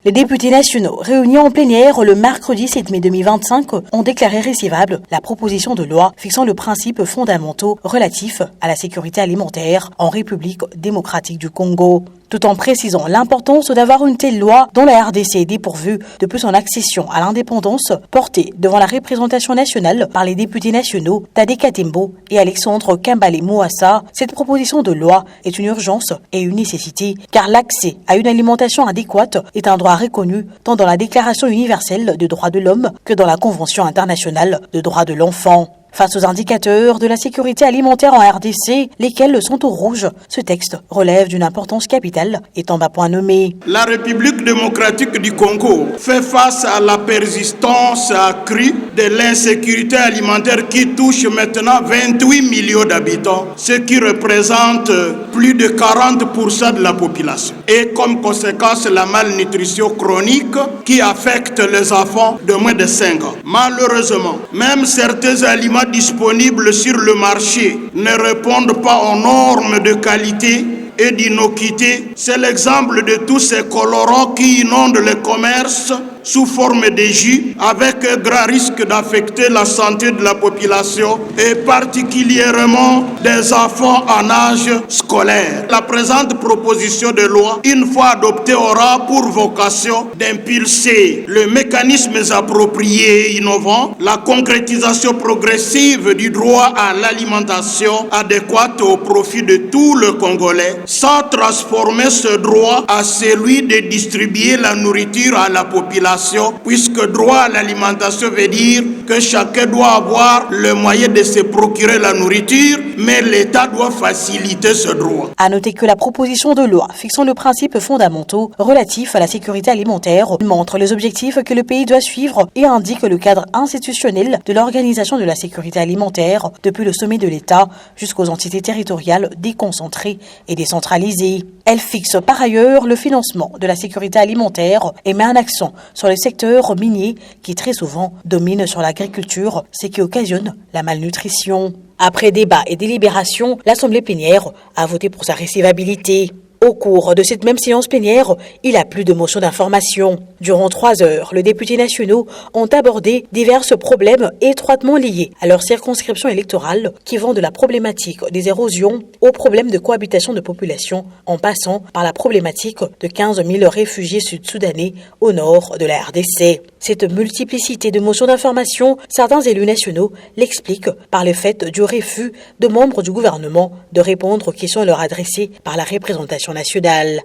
Les députés nationaux réunis en plénière le mercredi 7 mai 2025 ont déclaré récevable la proposition de loi fixant le principe fondamentaux relatif à la sécurité alimentaire en République démocratique du Congo, tout en précisant l'importance d'avoir une telle loi dont la RDC est dépourvue depuis son accession à l'indépendance, portée devant la représentation nationale par les députés nationaux Tadé Katembo et Alexandre Kambale Mouassa. Cette proposition de loi est une urgence et une nécessité, car l'accès à une alimentation adéquate est un droit reconnu tant dans la Déclaration universelle des droits de l'homme que dans la Convention internationale des droits de l'enfant. Face aux indicateurs de la sécurité alimentaire en RDC, lesquels sont au rouge, ce texte relève d'une importance capitale et tombe à point nommé. La République démocratique du Congo fait face à la persistance accrue de l'insécurité alimentaire qui touche maintenant 28 millions d'habitants, ce qui représente plus de 40% de la population. Et comme conséquence, la malnutrition chronique qui affecte les enfants de moins de 5 ans. Malheureusement, même certains aliments disponibles sur le marché ne répondent pas aux normes de qualité et d'innocuité. C'est l'exemple de tous ces colorants qui inondent le commerce sous forme de jus, avec grand risque d'affecter la santé de la population et particulièrement des enfants en âge scolaire. La présente proposition de loi, une fois adoptée, aura pour vocation d'impulser les mécanismes appropriés et innovants, la concrétisation progressive du droit à l'alimentation adéquate au profit de tout le Congolais, sans transformer ce droit à celui de distribuer la nourriture à la population, puisque droit à l'alimentation veut dire que chacun doit avoir le moyen de se procurer la nourriture, mais l'État doit faciliter ce droit. À noter que la proposition de loi fixant le principe fondamentaux relatif à la sécurité alimentaire montre les objectifs que le pays doit suivre et indique le cadre institutionnel de l'organisation de la sécurité alimentaire depuis le sommet de l'État jusqu'aux entités territoriales déconcentrées et décentralisées. Elle fixe par ailleurs le financement de la sécurité alimentaire et met un accent sur le secteur minier qui très souvent domine sur l'agriculture, ce qui occasionne la malnutrition. Après débat et délibération, l'Assemblée plénière a voté pour sa recevabilité. Au cours de cette même séance plénière, il a plu de motions d'information. Durant 3 heures, les députés nationaux ont abordé divers problèmes étroitement liés à leur circonscription électorale qui vont de la problématique des érosions au problème de cohabitation de population en passant par la problématique de 15 000 réfugiés sud-soudanais au nord de la RDC. Cette multiplicité de motions d'information, certains élus nationaux l'expliquent par le fait du refus de membres du gouvernement de répondre aux questions leur adressées par la représentation nationale.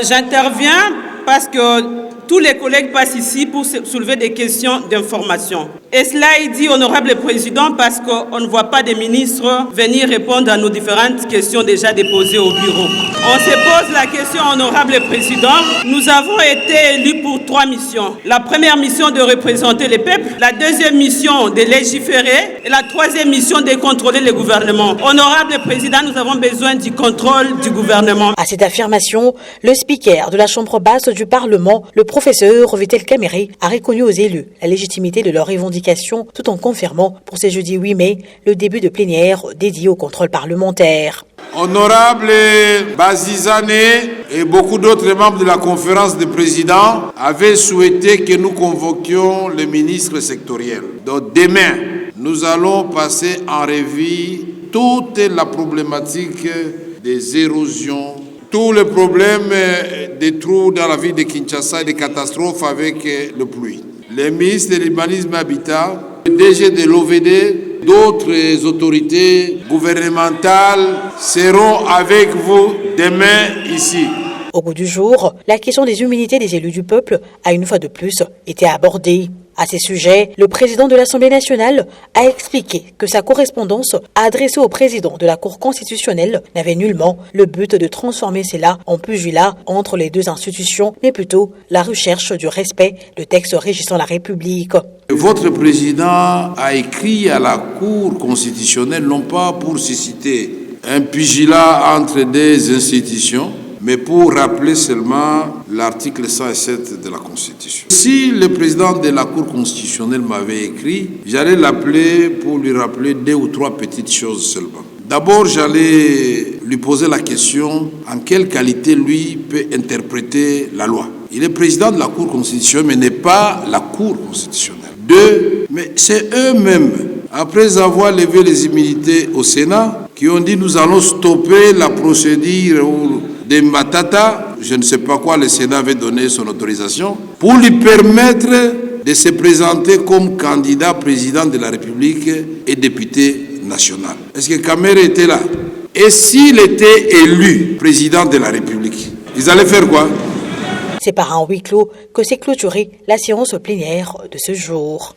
J'interviens parce que tous les collègues passent ici pour soulever des questions d'information. Et cela est dit, honorable président, parce qu'on ne voit pas des ministres venir répondre à nos différentes questions déjà déposées au bureau. On se pose la question, honorable président, nous avons été élus pour 3 missions. La première mission de représenter les peuples, la deuxième mission de légiférer et la troisième mission de contrôler le gouvernement. Honorable président, nous avons besoin du contrôle du gouvernement. À cette affirmation, le speaker de la Chambre basse du Parlement, le professeur Vitel Kamere, a reconnu aux élus la légitimité de leurs revendications tout en confirmant pour ce jeudi 8 mai le début de plénière dédié au contrôle parlementaire. Honorable Bazizane et beaucoup d'autres membres de la conférence des présidents avaient souhaité que nous convoquions les ministres sectoriels. Donc demain, nous allons passer en revue toute la problématique des érosions, tous les problèmes des trous dans la ville de Kinshasa et des catastrophes avec le pluie. Les ministres de l'urbanisme habitat, le DG de l'OVD, d'autres autorités gouvernementales seront avec vous demain ici. Au bout du jour, la question des immunités des élus du peuple a une fois de plus été abordée. À ces sujets, le président de l'Assemblée nationale a expliqué que sa correspondance adressée au président de la Cour constitutionnelle n'avait nullement le but de transformer cela en pugilat entre les deux institutions, mais plutôt la recherche du respect de textes régissant la République. Votre président a écrit à la Cour constitutionnelle non pas pour susciter un pugilat entre des institutions, mais pour rappeler seulement l'article 107 de la Constitution. Si le président de la Cour constitutionnelle m'avait écrit, j'allais l'appeler pour lui rappeler 2 ou 3 petites choses seulement. D'abord, j'allais lui poser la question en quelle qualité lui peut interpréter la loi. Il est président de la Cour constitutionnelle, mais n'est pas la Cour constitutionnelle. 2, mais c'est eux-mêmes, après avoir levé les immunités au Sénat, qui ont dit nous allons stopper la procédure des Matata, je ne sais pas quoi, le Sénat avait donné son autorisation, pour lui permettre de se présenter comme candidat président de la République et député national. Est-ce que Kamere était là? Et s'il était élu président de la République, ils allaient faire quoi? C'est par un huis clos que s'est clôturée la séance plénière de ce jour.